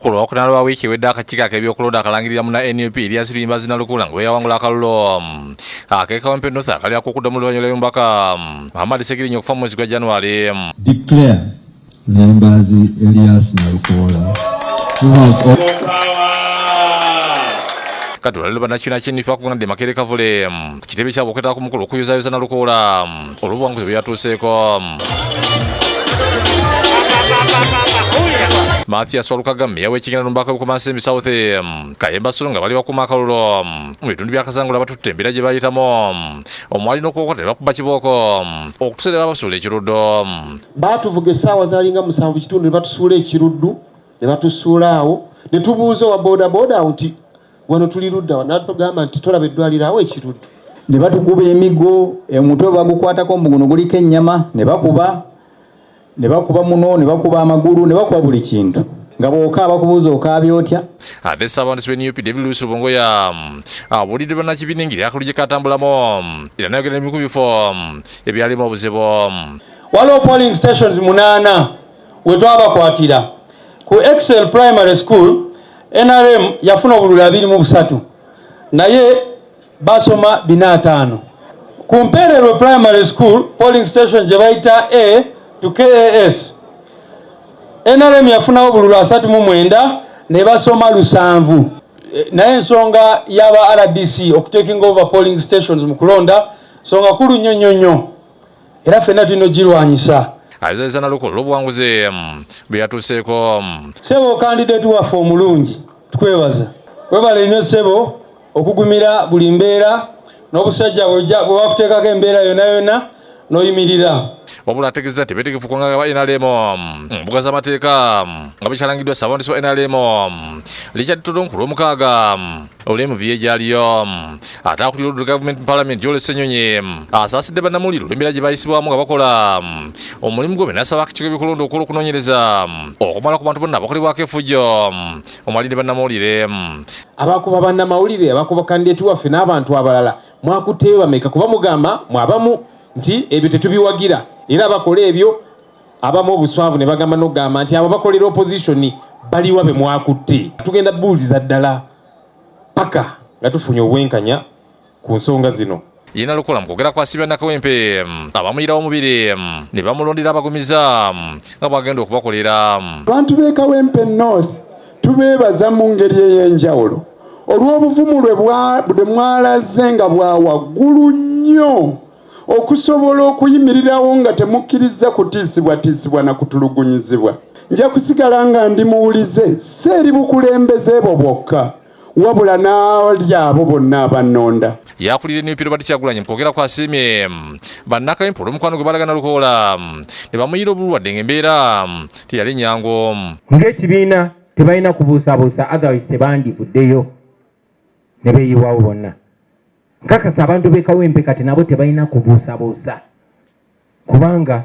Olwokuna lwa wiiki wedde akakiiko ak'ebyokulonda akalangirira muna NUP Erias Luyimbazi Nalukula ngwe yawangula akalulu ak'ekawempe North akali akukudde mu lubanjula y'omubaka Muhammad Segirinnya okufa mu mwezi gwa January. Declare Luyimbazi Erias Nalukula kati olwaliro bannakibiina ky'NUP bakuŋŋaanidde Makerere Kavule ku kitebe kyabwe okwetaba ku mukulu okuyozaayoza Nalukula olw'obuwanguzi bwe yatuuseeko. Mathias Walukaga meya w'ekibiina n'omubaka w'Bukomansimbi South Kayemba Sululu nga bali bakuuma akalulu mu bitundu bya Kasangula batutte embeera gye bayitamu omwali n'okuwokota ne bakuba kibooko okutuusa babasuula ekiruddu. Baatuvuga essaawa zaalinga 7 kitundu ne batusuula ekiruddu ne batusuula awo ne tubuuza owa boodabooda awo nti wano tuli ludda n'atugamba nti tolaba eddwaliro awo ekiruddu. Ne batukuba emigo omutwe bagukwatako mbu guno guliko ennyama ne bakuba muno ne bakuba amagulu ne bakuba buli kintu nga bw'okaaba kubuuza okaabya otya. Ate Ssaabawandisi b'NUP David Lewis Lubongoya abuulidde bannakibiina engeri akalulu gye katambulamu era n'ayogera n'ebimu ku bifo ebyalimu obuzibu. Waliwo polling stations 8 we twabakwatira ku Excel Primary School. NRM yafuna obululu 23 naye basoma 45. Ku Mpererwe Primary School polling station gye bayita A to KAS NRM yafuna obululu 39 ne basoma 7. Naye ensonga y'aba RDC okutaking over polling stations mu kulonda songa kulu nnyo era ffenna tulina girwanyisa. Ayozeza Nalukula olw'obuwanguzi bwe yatuuseeko. Sebo candidate waffe omulungi tukwebaza. Webale nnyo Sebo okugumira buli mbeera n'obusajja bwe bakuteekako embeera yonna n'oyimirira. Wabula ategeeza nti beetegefu kwanganga ba NRM mbuga z'amateeka nga bekyalangiddwa Ssaabawandisi wa NRM likyaditodo ku Lwomukaaga olw'emuvi egyaliyo. Ate akulira oludda gavumenti mu Parliament Joel Ssenyonyi asaasidde bannamawulire olw'embeera gye bayisibwamu nga bakola omulimu gwe n'asaba akakiiko k'ebyokulonda okukola okunoonyereza okumala ku bantu bonna abakolebwako effujjo omwali ne bannamawulire. Abakuba bannamawulire abakuba kandidate waffe n'abantu abalala mwakutteyo bameka kuba mugamba mwabamu nti ebyo tetubiwagira era abakola ebyo abamu obuswavu ne bagamba n'okugamba nti abo bakolera opposition baliwa be mwakutte. Tugenda buuliza ddala paka nga tufunye obwenkanya ku nsonga zino. Ye Nalukula mu kwogera kwasibya Nakawempe abamuyirawo omubiri ne bamulondera abagumiza nga bwagenda okubakolera. Abantu b'e Kawempe North tubeebaza mu ngeri ey'enjawulo olw'obuvumu bwe mwalaze nga bwa waggulu nnyo okusobola okuyimirirawo nga temukkiriza kutiisibwatiisibwa na kutulugunyizibwa. Nja kusigala nga ndi muwulize seeri bukulembeze bo bwokka wabula n'ali abo bonna abannonda. Yakulira NUP Robert Kyagulanyi mu kwogera kwasiimye bannakawempe olw'omukwano gwe balaga Nalukula ne bamuyira obulwadde ng'embeera teyali nnyangu. Ng'ekibiina tebalina kubuusabuusa otherwise tebandivuddeyo ne beeyiwawo bonna. Nkakasa abantu b'e Kawempe kati nabo tebalina kubuusabuusa kubanga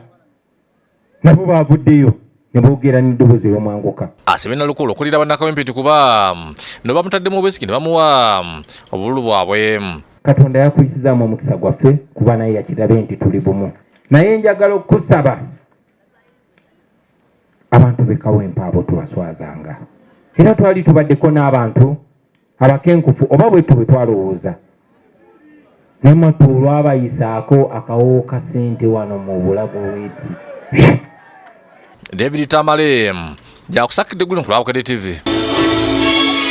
nabo baavuddeyo ne boogera n'eddoboozi ery'omwanguka. Asabye Nalukula okulira bannakawempe nti kuba ne bamutaddemu obwesige ne bamuwa obululu bwabwe. Katonda yakuyisizaamu omukisa gwaffe kuba naye yakirabe nti tuli bumu. Naye njagala okusaba abantu b'e Kawempe abo tubaswazanga era twali tubaddeko n'abantu abakenkufu oba bwetu bwe twalowooza nematu olwabayisaako akawo ka ssente wano mu bulago weeti. David Tamale yakusakidde guli mu Kulaabukedde TV.